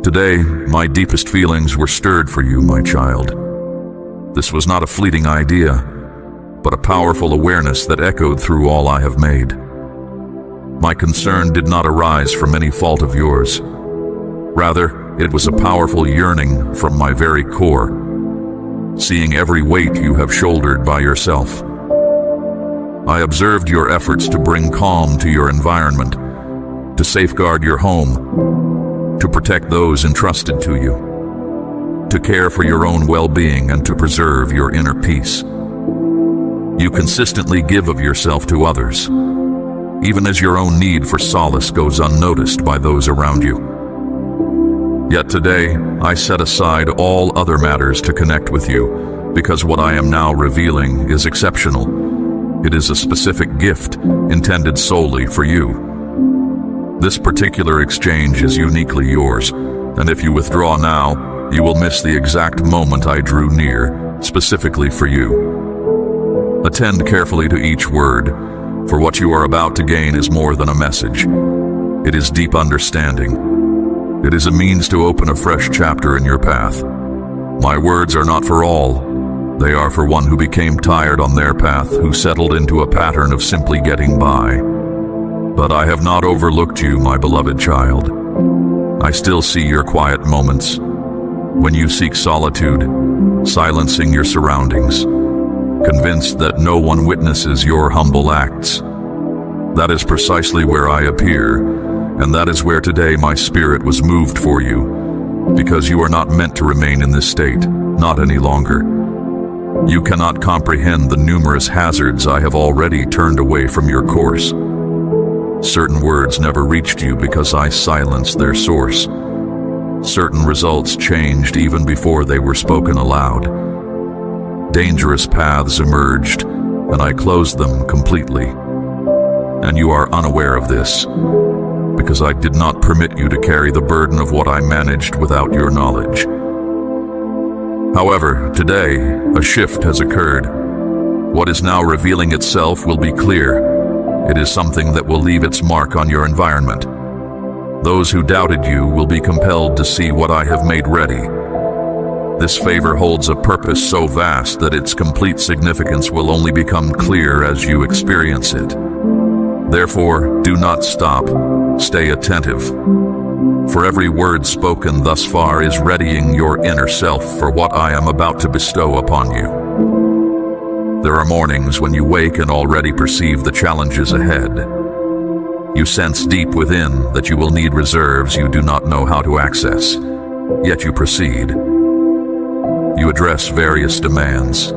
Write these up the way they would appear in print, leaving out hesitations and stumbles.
Today, my deepest feelings were stirred for you, my child. This was not a fleeting idea, but a powerful awareness that echoed through all I have made. My concern did not arise from any fault of yours. Rather, it was a powerful yearning from my very core, seeing every weight you have shouldered by yourself. I observed your efforts to bring calm to your environment, to safeguard your home, to protect those entrusted to you, to care for your own well-being and to preserve your inner peace. You consistently give of yourself to others, even as your own need for solace goes unnoticed by those around you. Yet today, I set aside all other matters to connect with you, because what I am now revealing is exceptional. It is a specific gift intended solely for you. This particular exchange is uniquely yours, and if you withdraw now, you will miss the exact moment I drew near, specifically for you. Attend carefully to each word, for what you are about to gain is more than a message. It is deep understanding. It is a means to open a fresh chapter in your path. My words are not for all. They are for one who became tired on their path, who settled into a pattern of simply getting by. But I have not overlooked you, my beloved child. I still see your quiet moments, when you seek solitude, silencing your surroundings, convinced that no one witnesses your humble acts. That is precisely where I appear, and that is where today my spirit was moved for you, because you are not meant to remain in this state, not any longer. You cannot comprehend the numerous hazards I have already turned away from your course. Certain words never reached you because I silenced their source. Certain results changed even before they were spoken aloud. Dangerous paths emerged, and I closed them completely. And you are unaware of this, because I did not permit you to carry the burden of what I managed without your knowledge. However, today, a shift has occurred. What is now revealing itself will be clear. It is something that will leave its mark on your environment. Those who doubted you will be compelled to see what I have made ready. This favor holds a purpose so vast that its complete significance will only become clear as you experience it. Therefore, do not stop. Stay attentive. For every word spoken thus far is readying your inner self for what I am about to bestow upon you. There are mornings when you wake and already perceive the challenges ahead. You sense deep within that you will need reserves you do not know how to access, yet you proceed. You address various demands,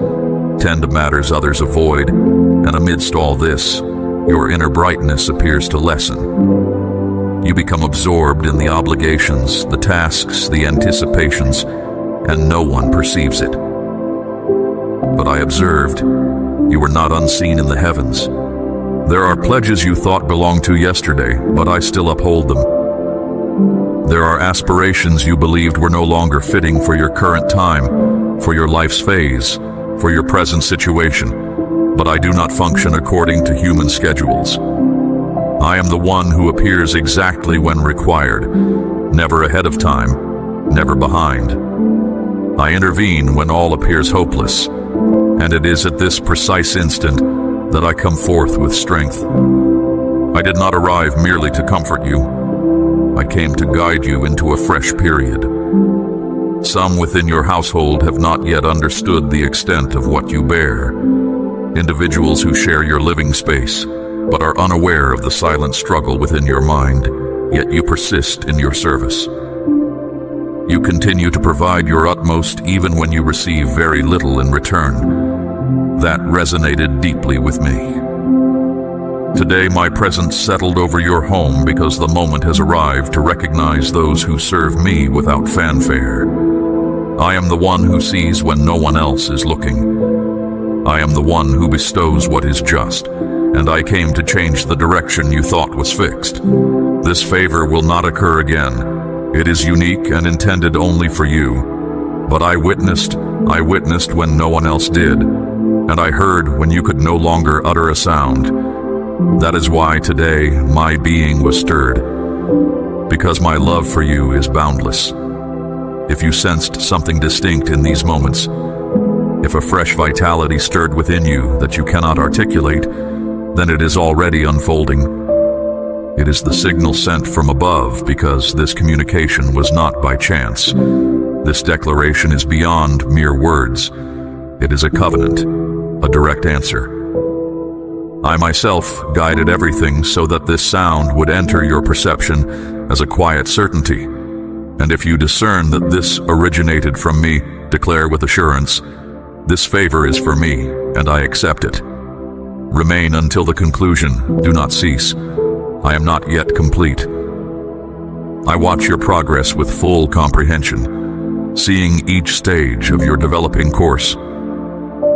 tend to matters others avoid, and amidst all this, your inner brightness appears to lessen. You become absorbed in the obligations, the tasks, the anticipations, and no one perceives it. But I observed, you were not unseen in the heavens. There are pledges you thought belonged to yesterday, but I still uphold them. There are aspirations you believed were no longer fitting for your current time, for your life's phase, for your present situation, but I do not function according to human schedules. I am the one who appears exactly when required, never ahead of time, never behind. I intervene when all appears hopeless, and it is at this precise instant that I come forth with strength. I did not arrive merely to comfort you. I came to guide you into a fresh period. Some within your household have not yet understood the extent of what you bear. Individuals who share your living space, but are unaware of the silent struggle within your mind, yet you persist in your service. You continue to provide your utmost even when you receive very little in return. That resonated deeply with me. Today, my presence settled over your home because the moment has arrived to recognize those who serve me without fanfare. I am the one who sees when no one else is looking. I am the one who bestows what is just, and I came to change the direction you thought was fixed. This favor will not occur again. It is unique and intended only for you. But I witnessed when no one else did, and I heard when you could no longer utter a sound. That is why today my being was stirred, because my love for you is boundless. If you sensed something distinct in these moments, if a fresh vitality stirred within you that you cannot articulate, then it is already unfolding. It is the signal sent from above, because this communication was not by chance. This declaration is beyond mere words. It is a covenant, a direct answer. I myself guided everything so that this sound would enter your perception as a quiet certainty. And if you discern that this originated from me, declare with assurance, "This favor is for me, and I accept it." Remain until the conclusion. Do not cease. I am not yet complete. I watch your progress with full comprehension, seeing each stage of your developing course.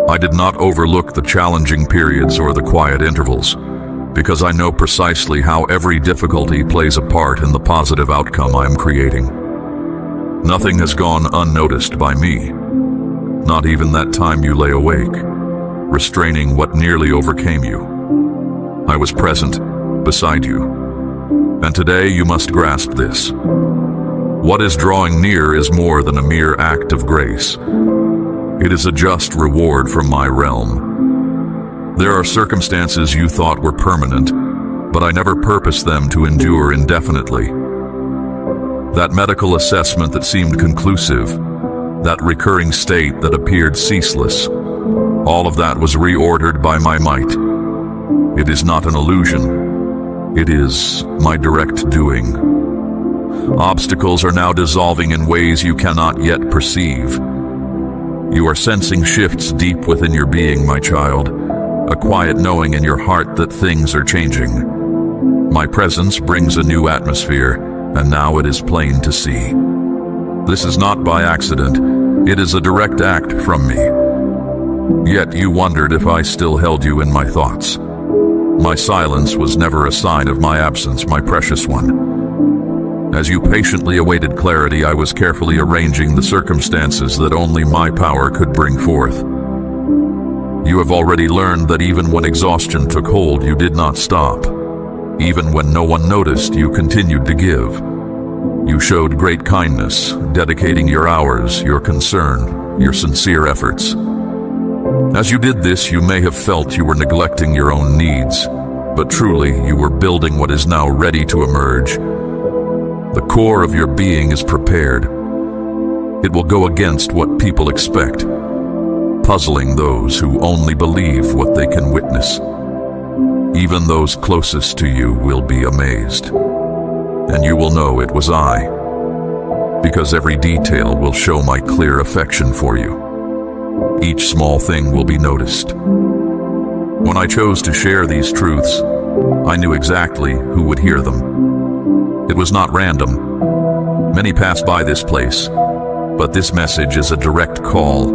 I did not overlook the challenging periods or the quiet intervals, because I know precisely how every difficulty plays a part in the positive outcome I am creating. Nothing has gone unnoticed by me, not even that time you lay awake, restraining what nearly overcame you. I was present, beside you, and today you must grasp this. What is drawing near is more than a mere act of grace. It is a just reward from my realm. There are circumstances you thought were permanent, but I never purposed them to endure indefinitely. That medical assessment that seemed conclusive, that recurring state that appeared ceaseless, all of that was reordered by my might. It is not an illusion. It is my direct doing. Obstacles are now dissolving in ways you cannot yet perceive. You are sensing shifts deep within your being, my child, a quiet knowing in your heart that things are changing. My presence brings a new atmosphere, and now it is plain to see. This is not by accident. It is a direct act from me. Yet you wondered if I still held you in my thoughts. My silence was never a sign of my absence, my precious one. As you patiently awaited clarity, I was carefully arranging the circumstances that only my power could bring forth. You have already learned that even when exhaustion took hold, you did not stop. Even when no one noticed, you continued to give. You showed great kindness, dedicating your hours, your concern, your sincere efforts. As you did this, you may have felt you were neglecting your own needs, but truly you were building what is now ready to emerge. The core of your being is prepared. It will go against what people expect, puzzling those who only believe what they can witness. Even those closest to you will be amazed, and you will know it was I, because every detail will show my clear affection for you. Each small thing will be noticed. When I chose to share these truths, I knew exactly who would hear them. It was not random. Many pass by this place, but this message is a direct call.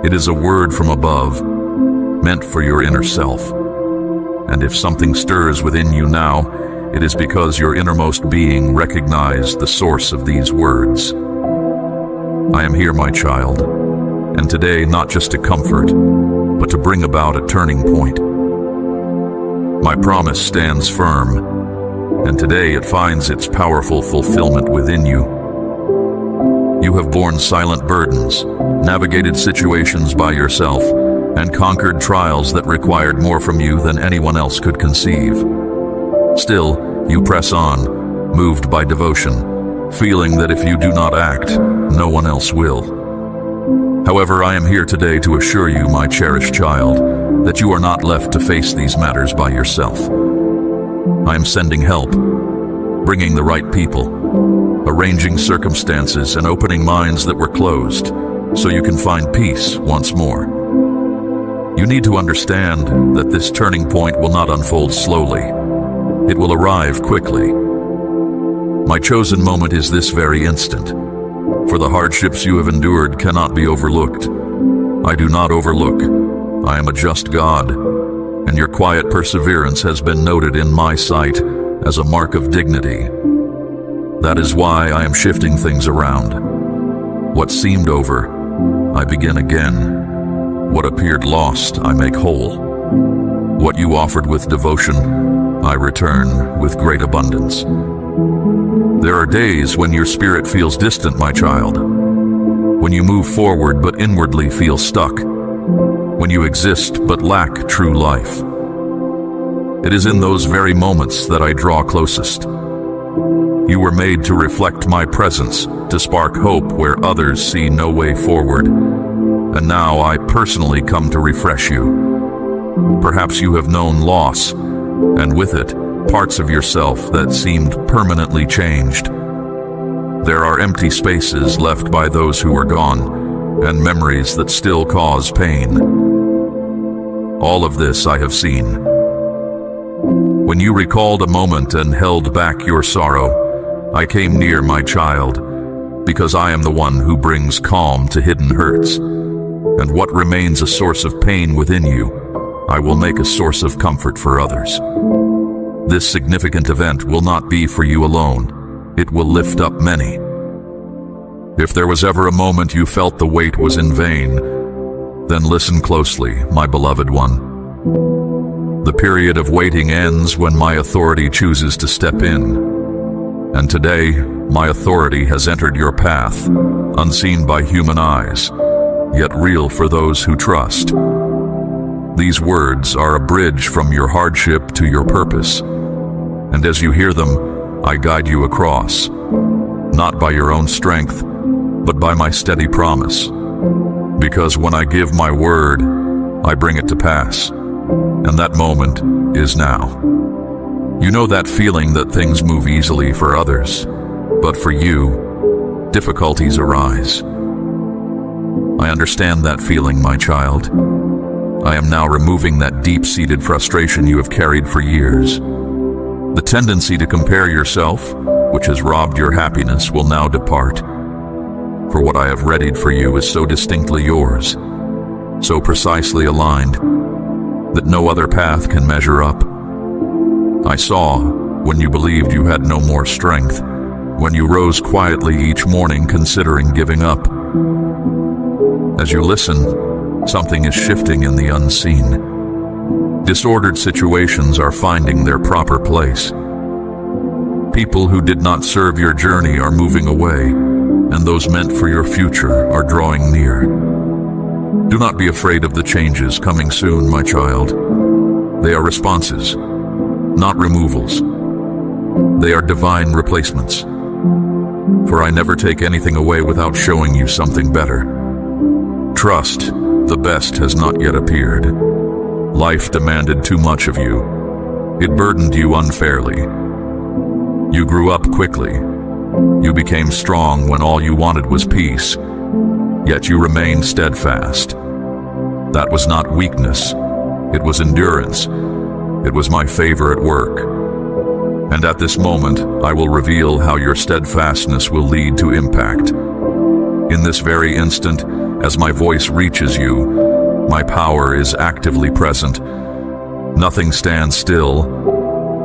It is a word from above, meant for your inner self. And if something stirs within you now, it is because your innermost being recognized the source of these words. I am here, my child, and today not just to comfort, but to bring about a turning point. My promise stands firm, and today it finds its powerful fulfillment within you. You have borne silent burdens, navigated situations by yourself, and conquered trials that required more from you than anyone else could conceive. Still, you press on, moved by devotion, feeling that if you do not act, no one else will. However, I am here today to assure you, my cherished child, that you are not left to face these matters by yourself. I am sending help, bringing the right people, arranging circumstances and opening minds that were closed, so you can find peace once more. You need to understand that this turning point will not unfold slowly. It will arrive quickly. My chosen moment is this very instant, for the hardships you have endured cannot be overlooked. I do not overlook. I am a just God, and your quiet perseverance has been noted in my sight as a mark of dignity. That is why I am shifting things around. What seemed over, I begin again. What appeared lost, I make whole. What you offered with devotion, I return with great abundance. There are days when your spirit feels distant, my child. When you move forward but inwardly feel stuck. When you exist but lack true life. It is in those very moments that I draw closest. You were made to reflect my presence, to spark hope where others see no way forward. And now I personally come to refresh you. Perhaps you have known loss, and with it, parts of yourself that seemed permanently changed. There are empty spaces left by those who are gone, and memories that still cause pain. All of this I have seen. When you recalled a moment and held back your sorrow, I came near, my child, because I am the one who brings calm to hidden hurts. And what remains a source of pain within you, I will make a source of comfort for others. This significant event will not be for you alone. It will lift up many. If there was ever a moment you felt the wait was in vain, then listen closely, my beloved one. The period of waiting ends when my authority chooses to step in. And today, my authority has entered your path, unseen by human eyes, yet real for those who trust. These words are a bridge from your hardship to your purpose. And as you hear them, I guide you across, not by your own strength, but by my steady promise. Because when I give my word, I bring it to pass. And that moment is now. You know that feeling that things move easily for others, but for you, difficulties arise. I understand that feeling, my child. I am now removing that deep-seated frustration you have carried for years. The tendency to compare yourself, which has robbed your happiness, will now depart. For what I have readied for you is so distinctly yours, so precisely aligned, that no other path can measure up. I saw when you believed you had no more strength, when you rose quietly each morning considering giving up. As you listen, something is shifting in the unseen. Disordered situations are finding their proper place. People who did not serve your journey are moving away, and those meant for your future are drawing near. Do not be afraid of the changes coming soon, my child. They are responses, not removals. They are divine replacements. For I never take anything away without showing you something better. Trust, the best has not yet appeared. Life demanded too much of you. It burdened you unfairly. You grew up quickly. You became strong when all you wanted was peace. Yet you remained steadfast. That was not weakness. It was endurance. It was my favor at work. And at this moment, I will reveal how your steadfastness will lead to impact. In this very instant, as my voice reaches you, my power is actively present. Nothing stands still.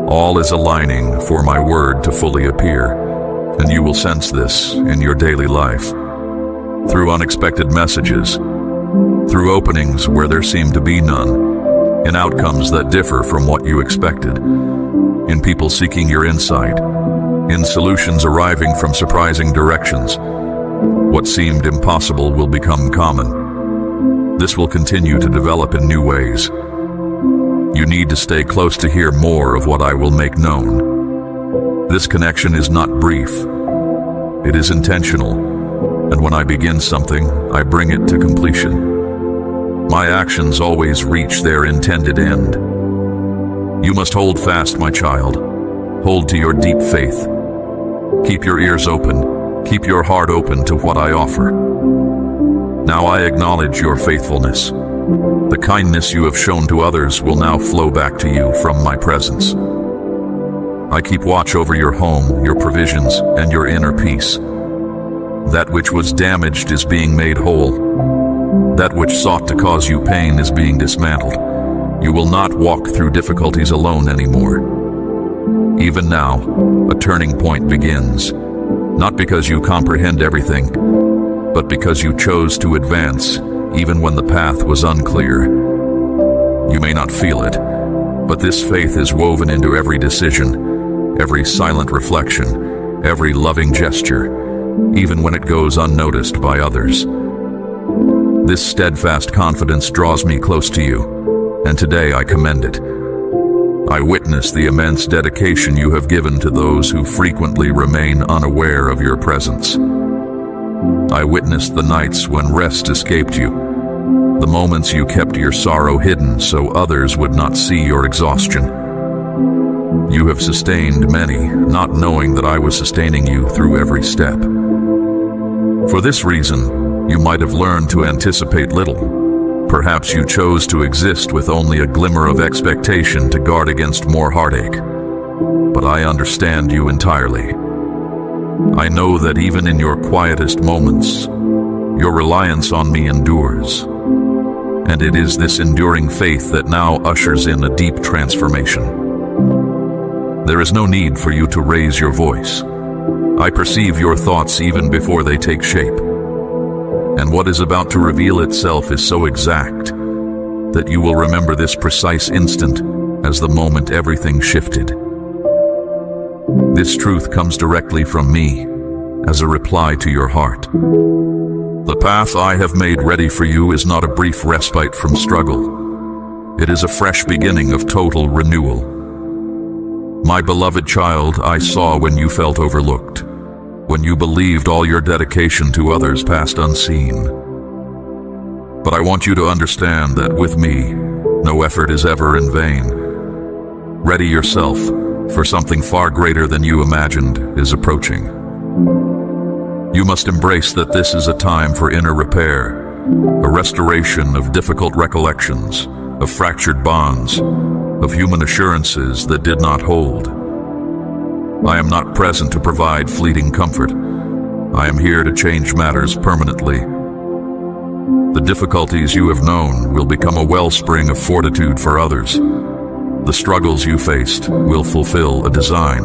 All is aligning for my word to fully appear, and you will sense this in your daily life. Through unexpected messages, through openings where there seemed to be none, in outcomes that differ from what you expected, in people seeking your insight, in solutions arriving from surprising directions. What seemed impossible will become common. This will continue to develop in new ways. You need to stay close to hear more of what I will make known. This connection is not brief. It is intentional, and when I begin something, I bring it to completion. My actions always reach their intended end. You must hold fast, my child. Hold to your deep faith. Keep your ears open. Keep your heart open to what I offer. Now I acknowledge your faithfulness. The kindness you have shown to others will now flow back to you from my presence. I keep watch over your home, your provisions, and your inner peace. That which was damaged is being made whole. That which sought to cause you pain is being dismantled. You will not walk through difficulties alone anymore. Even now, a turning point begins. Not because you comprehend everything, but because you chose to advance, even when the path was unclear. You may not feel it, but this faith is woven into every decision, every silent reflection, every loving gesture, even when it goes unnoticed by others. This steadfast confidence draws me close to you, and today I commend it. I witness the immense dedication you have given to those who frequently remain unaware of your presence. I witnessed the nights when rest escaped you, the moments you kept your sorrow hidden so others would not see your exhaustion. You have sustained many, not knowing that I was sustaining you through every step. For this reason, you might have learned to anticipate little. Perhaps you chose to exist with only a glimmer of expectation to guard against more heartache. But I understand you entirely. I know that even in your quietest moments, your reliance on me endures. And it is this enduring faith that now ushers in a deep transformation. There is no need for you to raise your voice. I perceive your thoughts even before they take shape. And what is about to reveal itself is so exact that you will remember this precise instant as the moment everything shifted. This truth comes directly from me as a reply to your heart. The path I have made ready for you is not a brief respite from struggle. It is a fresh beginning of total renewal. My beloved child, I saw when you felt overlooked, when you believed all your dedication to others passed unseen. But I want you to understand that with me, no effort is ever in vain. Ready yourself, for something far greater than you imagined is approaching. You must embrace that this is a time for inner repair, a restoration of difficult recollections, of fractured bonds, of human assurances that did not hold. I am not present to provide fleeting comfort. I am here to change matters permanently. The difficulties you have known will become a wellspring of fortitude for others. The struggles you faced will fulfill a design.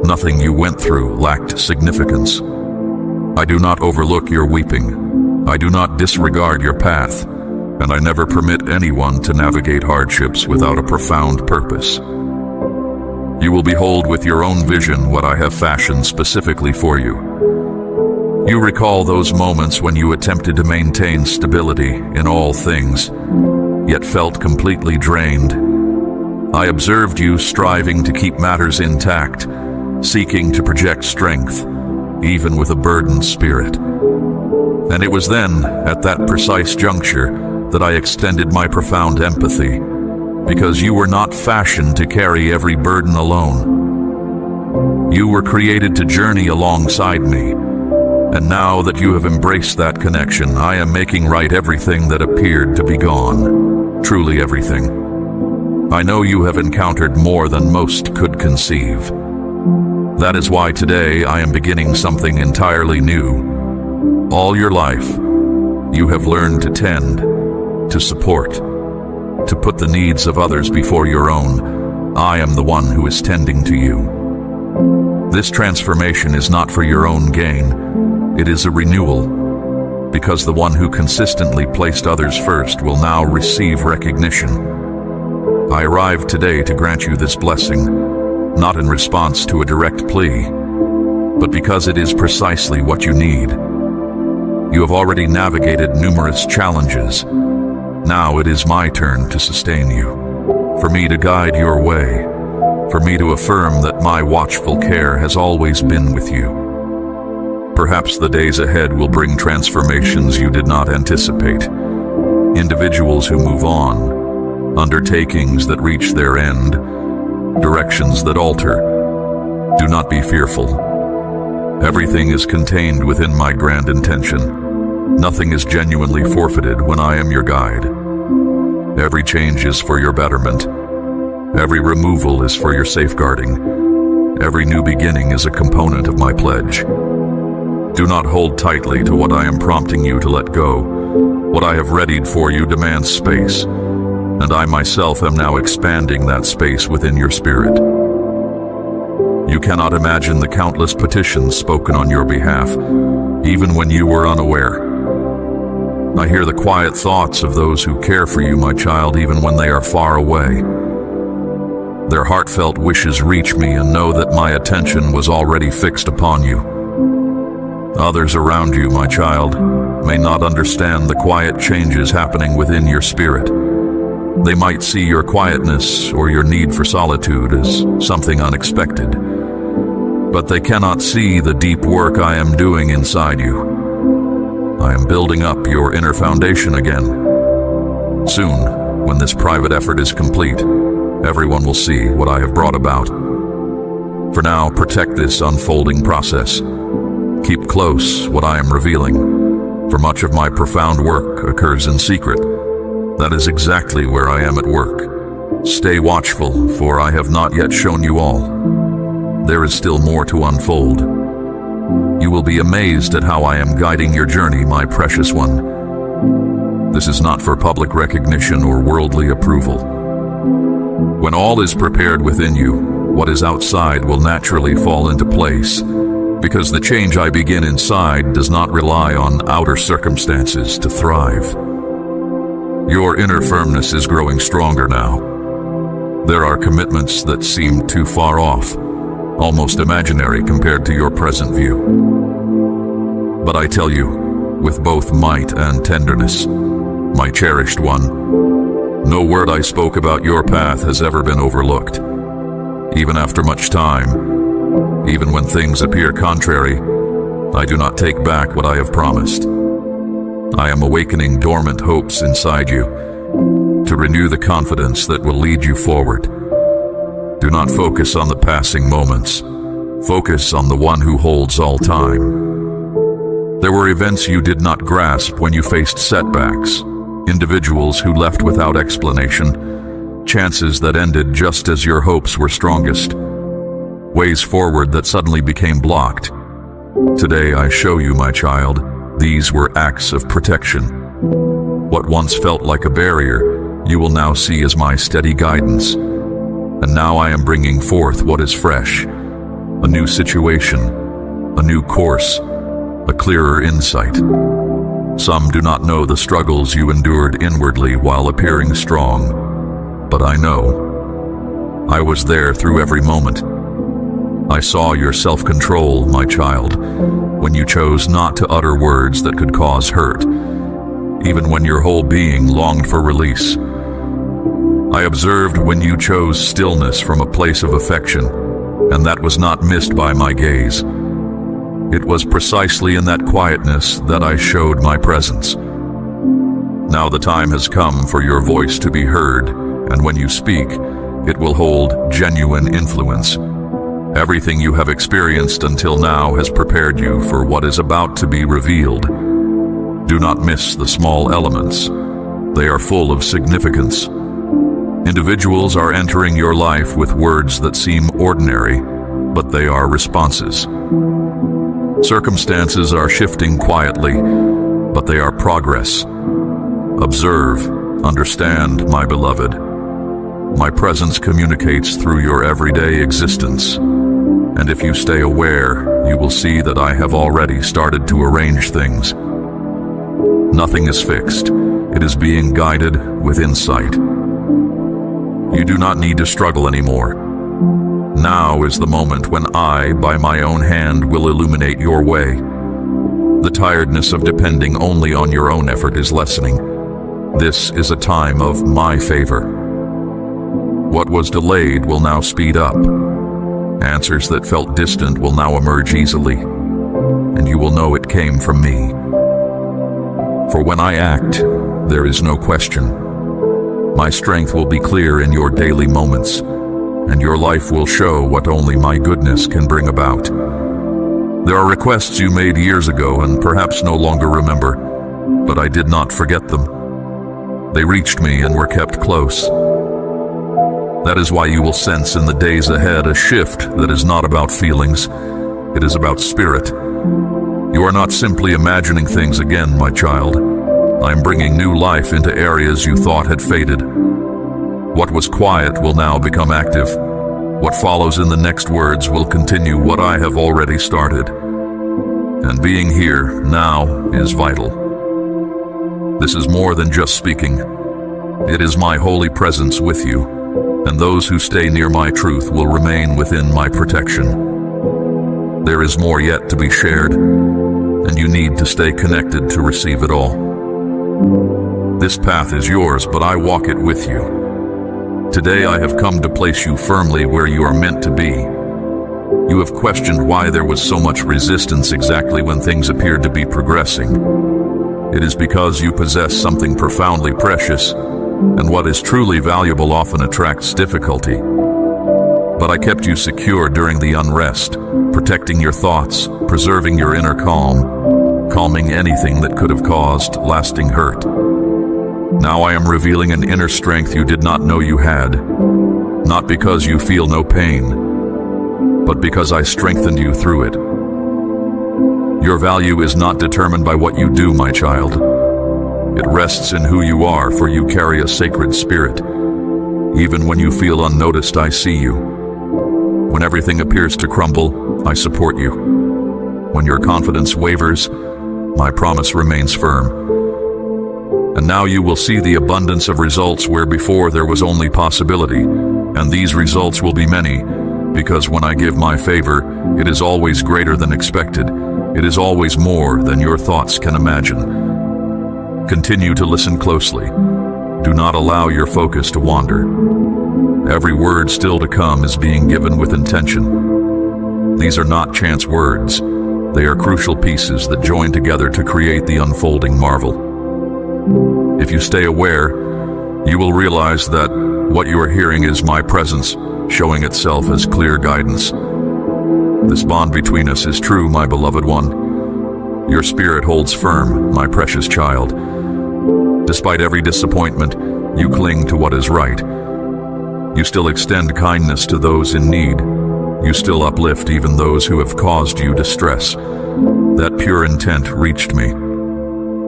Nothing you went through lacked significance. I do not overlook your weeping. I do not disregard your path, and I never permit anyone to navigate hardships without a profound purpose. You will behold with your own vision what I have fashioned specifically for you. You recall those moments when you attempted to maintain stability in all things, yet felt completely drained. I observed you striving to keep matters intact, seeking to project strength, even with a burdened spirit. And it was then, at that precise juncture, that I extended my profound empathy, because you were not fashioned to carry every burden alone. You were created to journey alongside me, and now that you have embraced that connection, I am making right everything that appeared to be gone, truly everything. I know you have encountered more than most could conceive. That is why today I am beginning something entirely new. All your life, you have learned to tend, to support, to put the needs of others before your own. I am the one who is tending to you. This transformation is not for your own gain. It is a renewal, because the one who consistently placed others first will now receive recognition. I arrived today to grant you this blessing, not in response to a direct plea, but because it is precisely what you need. You have already navigated numerous challenges. Now it is my turn to sustain you, for me to guide your way, for me to affirm that my watchful care has always been with you. Perhaps the days ahead will bring transformations you did not anticipate, individuals who move on, undertakings that reach their end, directions that alter. Do not be fearful. Everything is contained within my grand intention. Nothing is genuinely forfeited when I am your guide. Every change is for your betterment. Every removal is for your safeguarding. Every new beginning is a component of my pledge. Do not hold tightly to what I am prompting you to let go. What I have readied for you demands space, and I myself am now expanding that space within your spirit. You cannot imagine the countless petitions spoken on your behalf, even when you were unaware. I hear the quiet thoughts of those who care for you, my child, even when they are far away. Their heartfelt wishes reach me and know that my attention was already fixed upon you. Others around you, my child, may not understand the quiet changes happening within your spirit. They might see your quietness or your need for solitude as something unexpected, but they cannot see the deep work I am doing inside you. I am building up your inner foundation again. Soon, when this private effort is complete, everyone will see what I have brought about. For now, protect this unfolding process. Keep close what I am revealing, for much of my profound work occurs in secret. That is exactly where I am at work. Stay watchful, for I have not yet shown you all. There is still more to unfold. You will be amazed at how I am guiding your journey, my precious one. This is not for public recognition or worldly approval. When all is prepared within you, what is outside will naturally fall into place, because the change I begin inside does not rely on outer circumstances to thrive. Your inner firmness is growing stronger now. There are commitments that seem too far off, almost imaginary compared to your present view. But I tell you, with both might and tenderness, my cherished one, no word I spoke about your path has ever been overlooked. Even after much time, even when things appear contrary, I do not take back what I have promised. I am awakening dormant hopes inside you to renew the confidence that will lead you forward. Do not focus on the passing moments. Focus on the one who holds all time. There were events you did not grasp when you faced setbacks, individuals who left without explanation, chances that ended just as your hopes were strongest, ways forward that suddenly became blocked. Today I show you, my child, these were acts of protection. What once felt like a barrier, you will now see as my steady guidance. And now I am bringing forth what is fresh, a new situation, a new course, a clearer insight. Some do not know the struggles you endured inwardly while appearing strong, but I know. I was there through every moment. I saw your self-control, my child, when you chose not to utter words that could cause hurt, even when your whole being longed for release. I observed when you chose stillness from a place of affection, and that was not missed by my gaze. It was precisely in that quietness that I showed my presence. Now the time has come for your voice to be heard, and when you speak, it will hold genuine influence. Everything you have experienced until now has prepared you for what is about to be revealed. Do not miss the small elements. They are full of significance. Individuals are entering your life with words that seem ordinary, but they are responses. Circumstances are shifting quietly, but they are progress. Observe, understand, my beloved. My presence communicates through your everyday existence, and if you stay aware, you will see that I have already started to arrange things. Nothing is fixed. It is being guided with insight. You do not need to struggle anymore. Now is the moment when I, by my own hand, will illuminate your way. The tiredness of depending only on your own effort is lessening. This is a time of my favor. What was delayed will now speed up. Answers that felt distant will now emerge easily, and you will know it came from me. For when I act, there is no question. My strength will be clear in your daily moments, and your life will show what only my goodness can bring about. There are requests you made years ago and perhaps no longer remember, but I did not forget them. They reached me and were kept close. That is why you will sense in the days ahead a shift that is not about feelings, it is about spirit. You are not simply imagining things again, my child. I am bringing new life into areas you thought had faded. What was quiet will now become active. What follows in the next words will continue what I have already started. And being here now is vital. This is more than just speaking. It is my holy presence with you. and those who stay near my truth will remain within my protection. There is more yet to be shared, and you need to stay connected to receive it all. This path is yours, but I walk it with you. Today I have come to place you firmly where you are meant to be. You have questioned why there was so much resistance exactly when things appeared to be progressing. It is because you possess something profoundly precious, and what is truly valuable often attracts difficulty. But I kept you secure during the unrest, protecting your thoughts, preserving your inner calm, calming anything that could have caused lasting hurt. Now I am revealing an inner strength you did not know you had, not because you feel no pain, but because I strengthened you through it. Your value is not determined by what you do, my child. It rests in who you are, for you carry a sacred spirit. Even when you feel unnoticed, I see you. When everything appears to crumble, I support you. When your confidence wavers, my promise remains firm. And now you will see the abundance of results where before there was only possibility, and these results will be many, because when I give my favor, it is always greater than expected. It is always more than your thoughts can imagine. Continue to listen closely. Do not allow your focus to wander. Every word still to come is being given with intention. These are not chance words. They are crucial pieces that join together to create the unfolding marvel. If you stay aware, you will realize that what you are hearing is my presence, showing itself as clear guidance. This bond between us is true, my beloved one. Your spirit holds firm, my precious child. Despite every disappointment, you cling to what is right. You still extend kindness to those in need. You still uplift even those who have caused you distress. That pure intent reached me.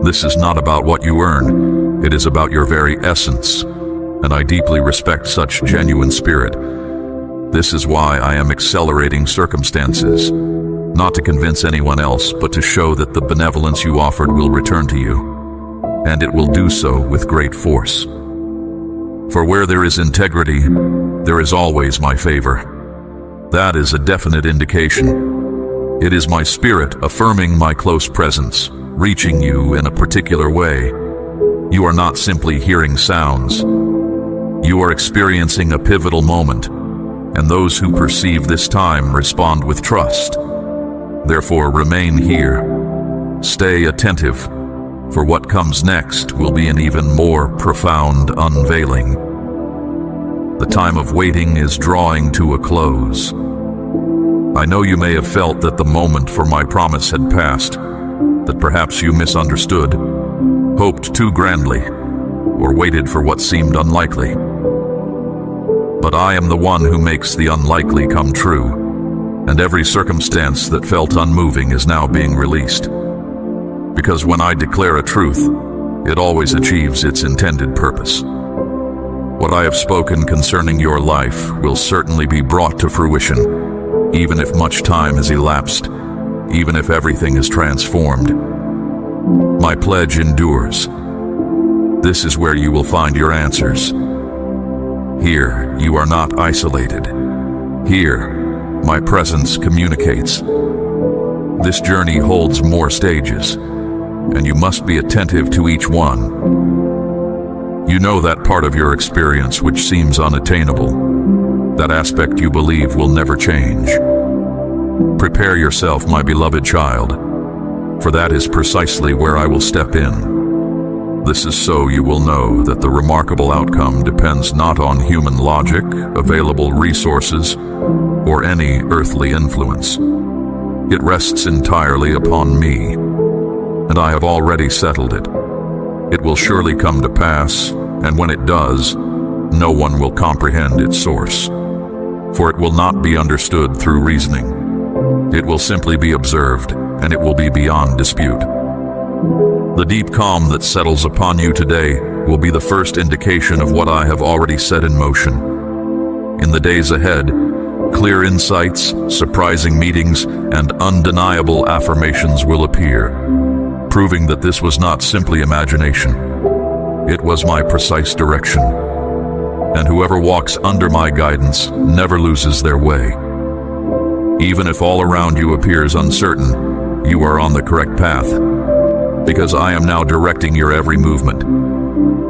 This is not about what you earn. It is about your very essence, and I deeply respect such genuine spirit. This is why I am accelerating circumstances, not to convince anyone else, but to show that the benevolence you offered will return to you, and it will do so with great force. For where there is integrity, there is always my favor. That is a definite indication. It is my spirit affirming my close presence, reaching you in a particular way. You are not simply hearing sounds. You are experiencing a pivotal moment, and those who perceive this time respond with trust. Therefore, remain here. Stay attentive, for what comes next will be an even more profound unveiling. The time of waiting is drawing to a close. I know you may have felt that the moment for my promise had passed, that perhaps you misunderstood, hoped too grandly, or waited for what seemed unlikely. But I am the one who makes the unlikely come true, and every circumstance that felt unmoving is now being released. Because when I declare a truth, it always achieves its intended purpose. What I have spoken concerning your life will certainly be brought to fruition, even if much time has elapsed, even if everything is transformed. My pledge endures. This is where you will find your answers. Here, you are not isolated. Here, my presence communicates. This journey holds more stages, and you must be attentive to each one. You know that part of your experience which seems unattainable, that aspect you believe will never change. Prepare yourself, my beloved child, for that is precisely where I will step in. This is so you will know that the remarkable outcome depends not on human logic, available resources, or any earthly influence. It rests entirely upon me, and I have already settled it. It will surely come to pass, and when it does, no one will comprehend its source, for it will not be understood through reasoning. It will simply be observed, and it will be beyond dispute. The deep calm that settles upon you today will be the first indication of what I have already set in motion. In the days ahead, clear insights, surprising meetings, and undeniable affirmations will appear, proving that this was not simply imagination. It was my precise direction. And whoever walks under my guidance never loses their way. Even if all around you appears uncertain, you are on the correct path, because I am now directing your every movement.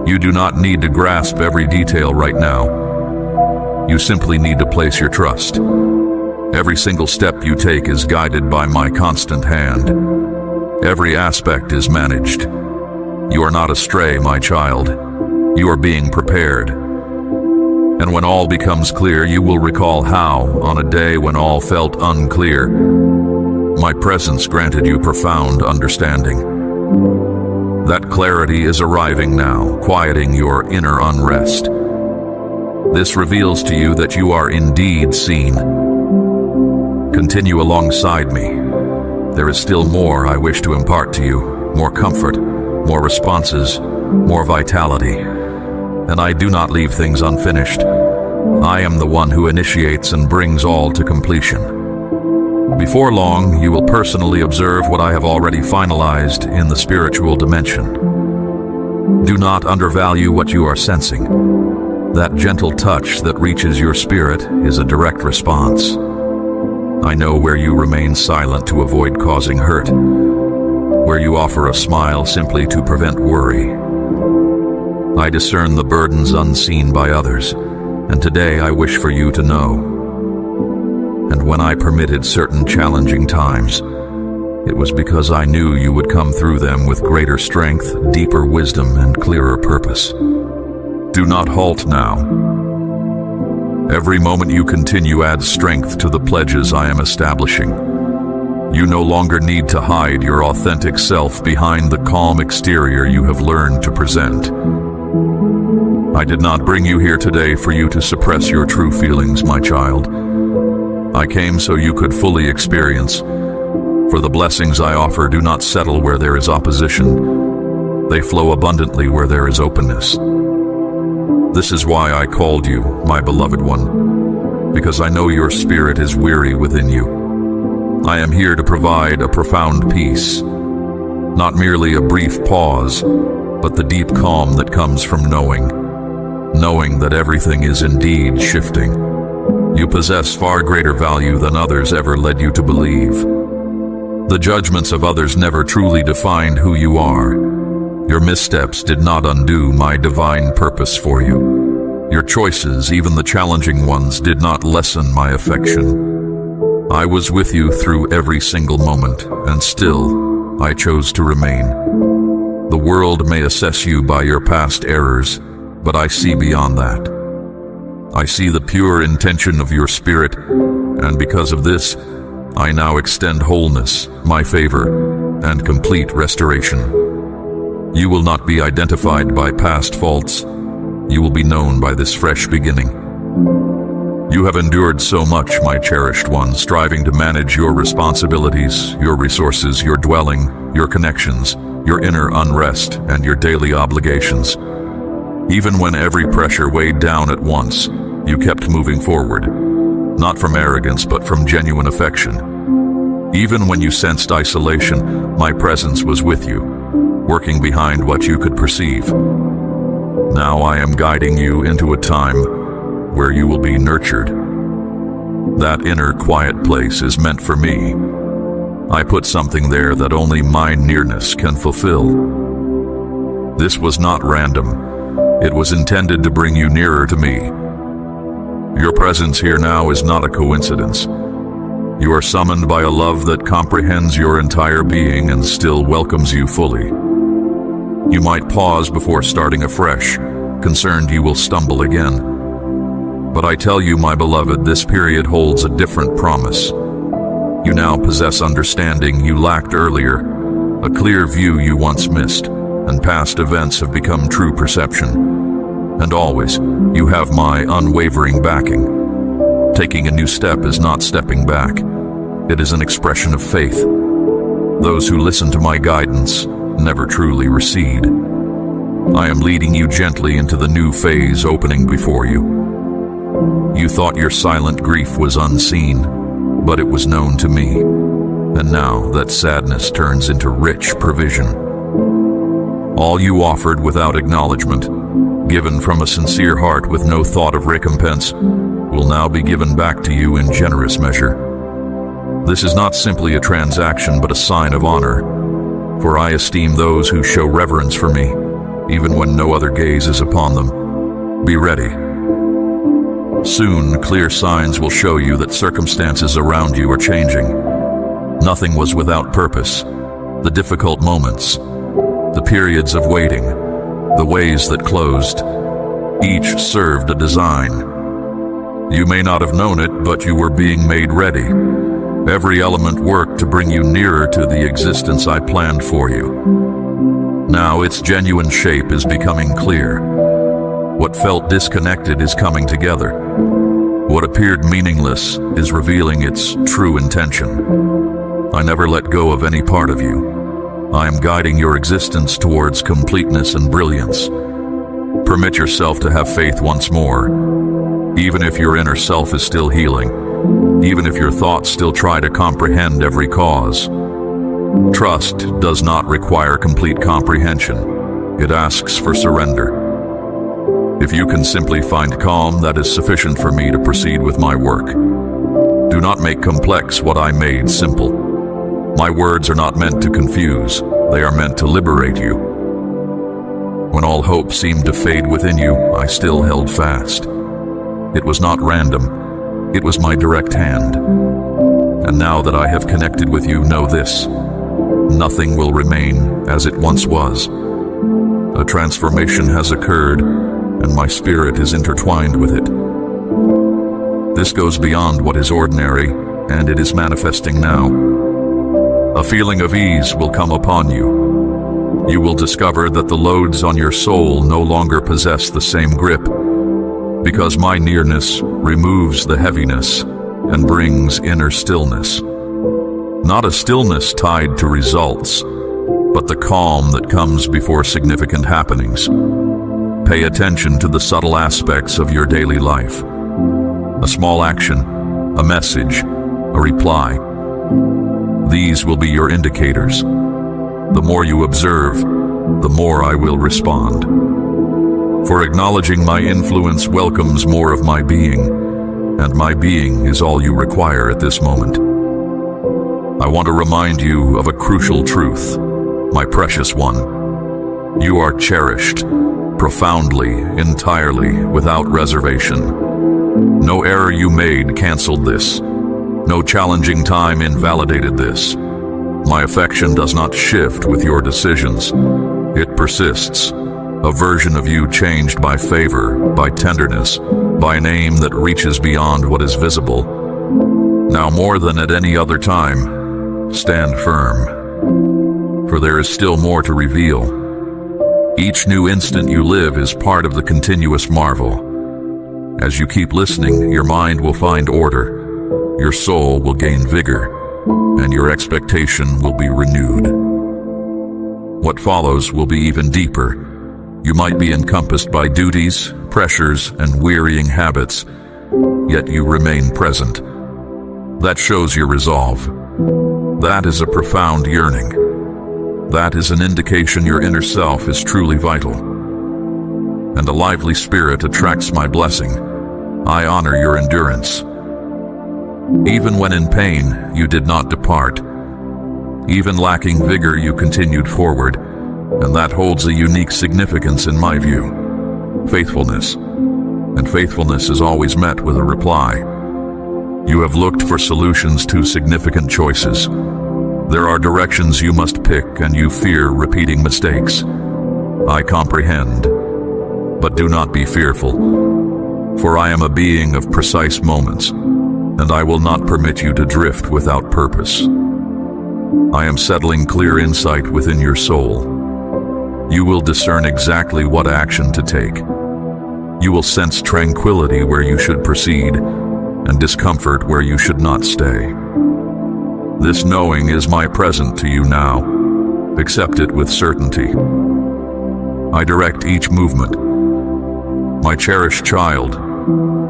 You do not need to grasp every detail right now. You simply need to place your trust. Every single step you take is guided by my constant hand. Every aspect is managed. You are not astray, my child. You are being prepared. And when all becomes clear, you will recall how, on a day when all felt unclear, my presence granted you profound understanding. That clarity is arriving now, quieting your inner unrest. This reveals to you that you are indeed seen. Continue alongside me. There is still more I wish to impart to you, more comfort, more responses, more vitality. And I do not leave things unfinished. I am the one who initiates and brings all to completion. Before long, you will personally observe what I have already finalized in the spiritual dimension. Do not undervalue what you are sensing. That gentle touch that reaches your spirit is a direct response. I know where you remain silent to avoid causing hurt, where you offer a smile simply to prevent worry. I discern the burdens unseen by others, and today I wish for you to know. And when I permitted certain challenging times, it was because I knew you would come through them with greater strength, deeper wisdom, and clearer purpose. Do not halt now. Every moment you continue adds strength to the pledges I am establishing. You no longer need to hide your authentic self behind the calm exterior you have learned to present. I did not bring you here today for you to suppress your true feelings, my child. I came so you could fully experience. For the blessings I offer do not settle where there is opposition. They flow abundantly where there is openness. This is why I called you, my beloved one, because I know your spirit is weary within you. I am here to provide a profound peace, not merely a brief pause, but the deep calm that comes from knowing that everything is indeed shifting. You possess far greater value than others ever led you to believe. The judgments of others never truly defined who you are. Your missteps did not undo my divine purpose for you. Your choices, even the challenging ones, did not lessen my affection. I was with you through every single moment, and still, I chose to remain. The world may assess you by your past errors, but I see beyond that. I see the pure intention of your spirit, and because of this, I now extend wholeness, my favor, and complete restoration. You will not be identified by past faults. You will be known by this fresh beginning. You have endured so much, my cherished one, striving to manage your responsibilities, your resources, your dwelling, your connections, your inner unrest, and your daily obligations. Even when every pressure weighed down at once, you kept moving forward, not from arrogance, but from genuine affection. Even when you sensed isolation, my presence was with you, working behind what you could perceive. Now I am guiding you into a time where you will be nurtured. That inner quiet place is meant for me. I put something there that only my nearness can fulfill. This was not random. It was intended to bring you nearer to me. Your presence here now is not a coincidence. You are summoned by a love that comprehends your entire being and still welcomes you fully. You might pause before starting afresh, concerned you will stumble again. But I tell you, my beloved, this period holds a different promise. You now possess understanding you lacked earlier, a clear view you once missed, and past events have become true perception. And always, you have my unwavering backing. Taking a new step is not stepping back. It is an expression of faith. Those who listen to my guidance never truly recede. I am leading you gently into the new phase opening before you. You thought your silent grief was unseen, but it was known to me. And now that sadness turns into rich provision. All you offered without acknowledgement, given from a sincere heart with no thought of recompense, will now be given back to you in generous measure. This is not simply a transaction but a sign of honor, for I esteem those who show reverence for me, even when no other gaze is upon them. Be ready. Soon, clear signs will show you that circumstances around you are changing. Nothing was without purpose. The difficult moments, the periods of waiting, the ways that closed, each served a design. You may not have known it, but you were being made ready. Every element worked to bring you nearer to the existence I planned for you. Now its genuine shape is becoming clear. What felt disconnected is coming together. What appeared meaningless is revealing its true intention. I never let go of any part of you. I am guiding your existence towards completeness and brilliance. Permit yourself to have faith once more, even if your inner self is still healing, even if your thoughts still try to comprehend every cause. Trust does not require complete comprehension. It asks for surrender. If you can simply find calm, that is sufficient for me to proceed with my work. Do not make complex what I made simple. My words are not meant to confuse, they are meant to liberate you. When all hope seemed to fade within you, I still held fast. It was not random, it was my direct hand. And now that I have connected with you, know this: nothing will remain as it once was. A transformation has occurred, and my spirit is intertwined with it. This goes beyond what is ordinary, and it is manifesting now. A feeling of ease will come upon you. You will discover that the loads on your soul no longer possess the same grip, because my nearness removes the heaviness and brings inner stillness. Not a stillness tied to results, but the calm that comes before significant happenings. Pay attention to the subtle aspects of your daily life. A small action, a message, a reply. These will be your indicators. The more you observe, the more I will respond. For acknowledging my influence welcomes more of my being, and my being is all you require at this moment. I want to remind you of a crucial truth, my precious one. You are cherished, profoundly, entirely, without reservation. No error you made canceled this. No challenging time invalidated this. My affection does not shift with your decisions. It persists. A version of you changed by favor, by tenderness, by a name that reaches beyond what is visible. Now more than at any other time, stand firm, for there is still more to reveal. Each new instant you live is part of the continuous marvel. As you keep listening, your mind will find order, your soul will gain vigor, and your expectation will be renewed. What follows will be even deeper. You might be encompassed by duties, pressures, and wearying habits, yet you remain present. That shows your resolve. That is a profound yearning. That is an indication your inner self is truly vital. And a lively spirit attracts my blessing. I honor your endurance. Even when in pain, you did not depart. Even lacking vigor, you continued forward, and that holds a unique significance in my view. Faithfulness. And faithfulness is always met with a reply. You have looked for solutions to significant choices. There are directions you must pick, and you fear repeating mistakes. I comprehend, but do not be fearful, for I am a being of precise moments, and I will not permit you to drift without purpose. I am settling clear insight within your soul. You will discern exactly what action to take. You will sense tranquility where you should proceed, and discomfort where you should not stay. This knowing is my present to you now. Accept it with certainty. I direct each movement. My cherished child,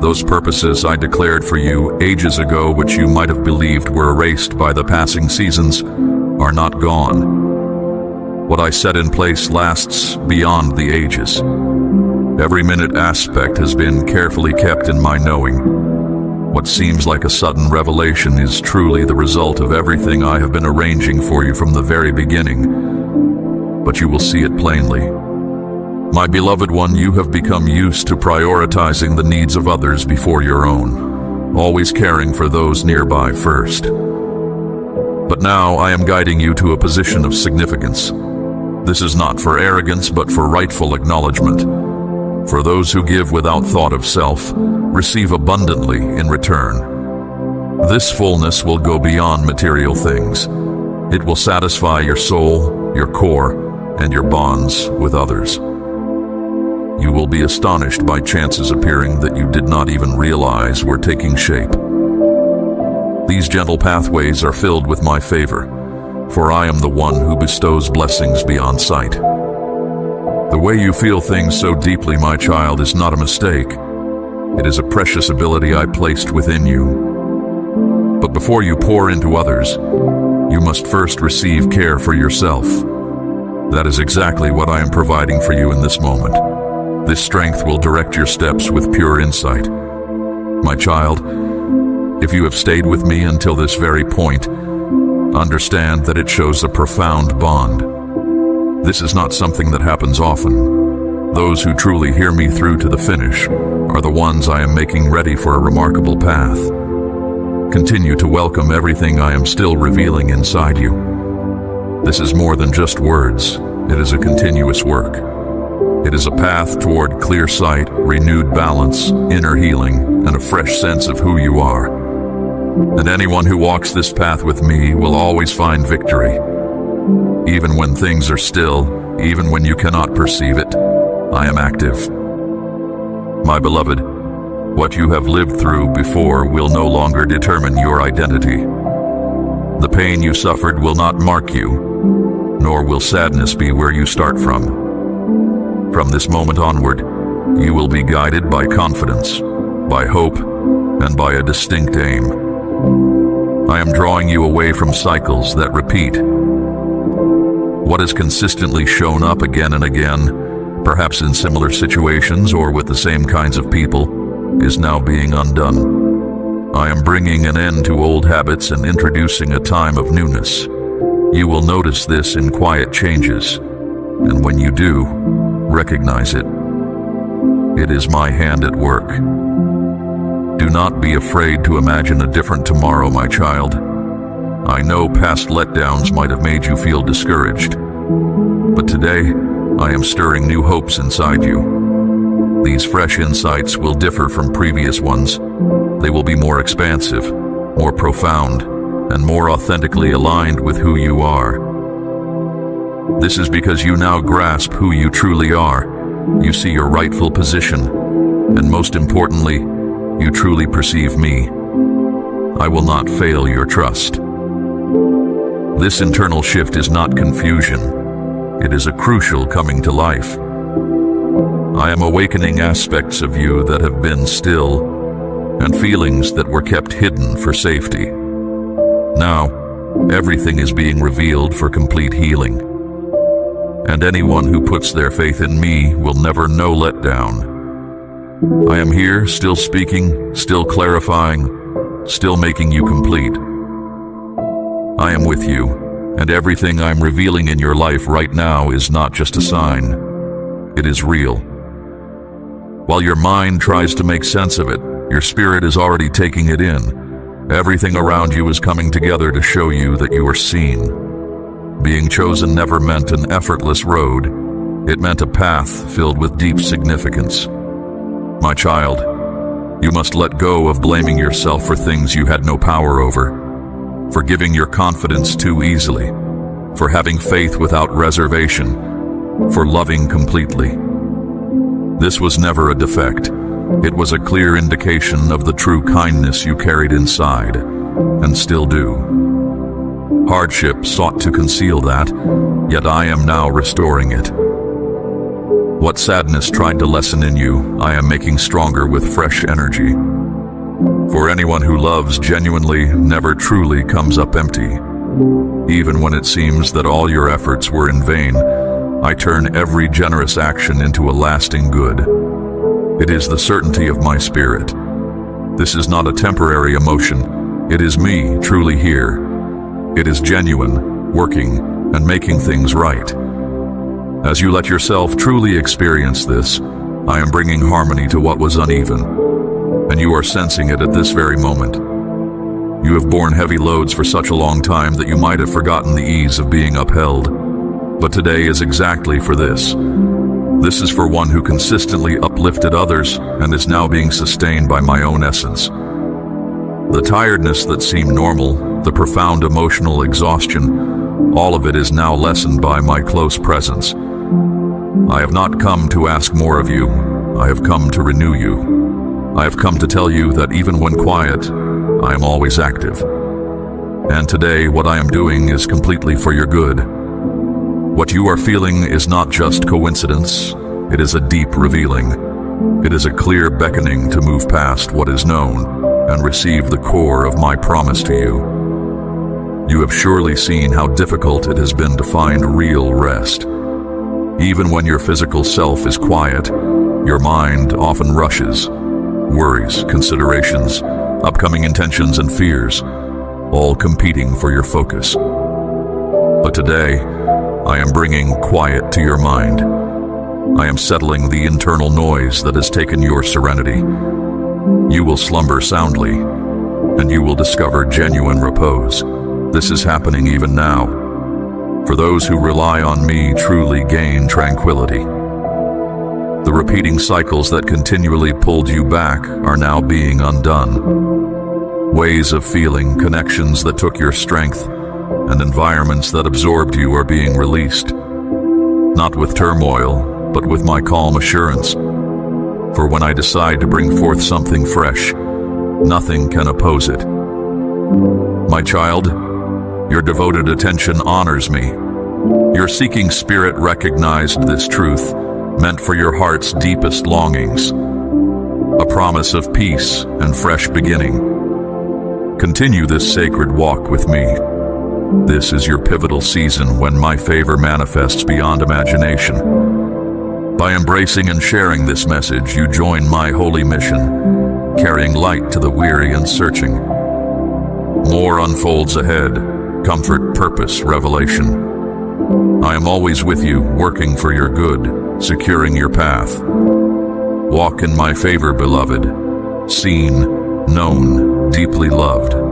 those purposes I declared for you ages ago, which you might have believed were erased by the passing seasons, are not gone. What I set in place lasts beyond the ages. Every minute aspect has been carefully kept in my knowing. What seems like a sudden revelation is truly the result of everything I have been arranging for you from the very beginning. But you will see it plainly. My beloved one, you have become used to prioritizing the needs of others before your own, always caring for those nearby first. But now I am guiding you to a position of significance. This is not for arrogance, but for rightful acknowledgement. For those who give without thought of self, receive abundantly in return. This fullness will go beyond material things. It will satisfy your soul, your core, and your bonds with others. You will be astonished by chances appearing that you did not even realize were taking shape. These gentle pathways are filled with my favor, for I am the one who bestows blessings beyond sight. The way you feel things so deeply, my child, is not a mistake. It is a precious ability I placed within you. But before you pour into others, you must first receive care for yourself. That is exactly what I am providing for you in this moment. This strength will direct your steps with pure insight. My child, if you have stayed with me until this very point, understand that it shows a profound bond. This is not something that happens often. Those who truly hear me through to the finish are the ones I am making ready for a remarkable path. Continue to welcome everything I am still revealing inside you. This is more than just words. It is a continuous work. It is a path toward clear sight, renewed balance, inner healing, and a fresh sense of who you are. And anyone who walks this path with me will always find victory. Even when things are still, even when you cannot perceive it, I am active. My beloved, what you have lived through before will no longer determine your identity. The pain you suffered will not mark you, nor will sadness be where you start from. From this moment onward, you will be guided by confidence, by hope, and by a distinct aim. I am drawing you away from cycles that repeat. What has consistently shown up again and again, perhaps in similar situations or with the same kinds of people, is now being undone. I am bringing an end to old habits and introducing a time of newness. You will notice this in quiet changes, and when you do, recognize it. It is my hand at work. Do not be afraid to imagine a different tomorrow, my child. I know past letdowns might have made you feel discouraged, but today I am stirring new hopes inside you. These fresh insights will differ from previous ones. They will be more expansive, more profound, and more authentically aligned with who you are. This is because you now grasp who you truly are. You see your rightful position, and most importantly, you truly perceive me. I will not fail your trust. This internal shift is not confusion. It is a crucial coming to life. I am awakening aspects of you that have been still, and feelings that were kept hidden for safety. Now, everything is being revealed for complete healing. And anyone who puts their faith in me will never know letdown. I am here, still speaking, still clarifying, still making you complete. I am with you, and everything I'm revealing in your life right now is not just a sign. It is real. While your mind tries to make sense of it, your spirit is already taking it in. Everything around you is coming together to show you that you are seen. Being chosen never meant an effortless road. It meant a path filled with deep significance. My child, you must let go of blaming yourself for things you had no power over, for giving your confidence too easily, for having faith without reservation, for loving completely. This was never a defect. It was a clear indication of the true kindness you carried inside, and still do. Hardship sought to conceal that, yet I am now restoring it. What sadness tried to lessen in you, I am making stronger with fresh energy. For anyone who loves genuinely never truly comes up empty. Even when it seems that all your efforts were in vain, I turn every generous action into a lasting good. It is the certainty of my spirit. This is not a temporary emotion. It is me, truly here. It is genuine, working, and making things right. As you let yourself truly experience this, I am bringing harmony to what was uneven, and you are sensing it at this very moment. You have borne heavy loads for such a long time that you might have forgotten the ease of being upheld. But today is exactly for this. This is for one who consistently uplifted others and is now being sustained by my own essence. The tiredness that seemed normal, the profound emotional exhaustion, all of it is now lessened by my close presence. I have not come to ask more of you. I have come to renew you. I have come to tell you that even when quiet, I am always active. And today, what I am doing is completely for your good. What you are feeling is not just coincidence. It is a deep revealing. It is a clear beckoning to move past what is known and receive the core of my promise to you. You have surely seen how difficult it has been to find real rest. Even when your physical self is quiet, your mind often rushes. Worries, considerations, upcoming intentions and fears, all competing for your focus. But today, I am bringing quiet to your mind. I am settling the internal noise that has taken your serenity. You will slumber soundly, and you will discover genuine repose. This is happening even now. For those who rely on me truly gain tranquility. The repeating cycles that continually pulled you back are now being undone. Ways of feeling, connections that took your strength, and environments that absorbed you are being released. Not with turmoil, but with my calm assurance. For when I decide to bring forth something fresh, nothing can oppose it. My child, your devoted attention honors me. Your seeking spirit recognized this truth, meant for your heart's deepest longings. A promise of peace and fresh beginning. Continue this sacred walk with me. This is your pivotal season when my favor manifests beyond imagination. By embracing and sharing this message, you join my holy mission, carrying light to the weary and searching. More unfolds ahead, comfort, purpose, revelation. I am always with you, working for your good, securing your path. Walk in my favor, beloved, seen, known, deeply loved.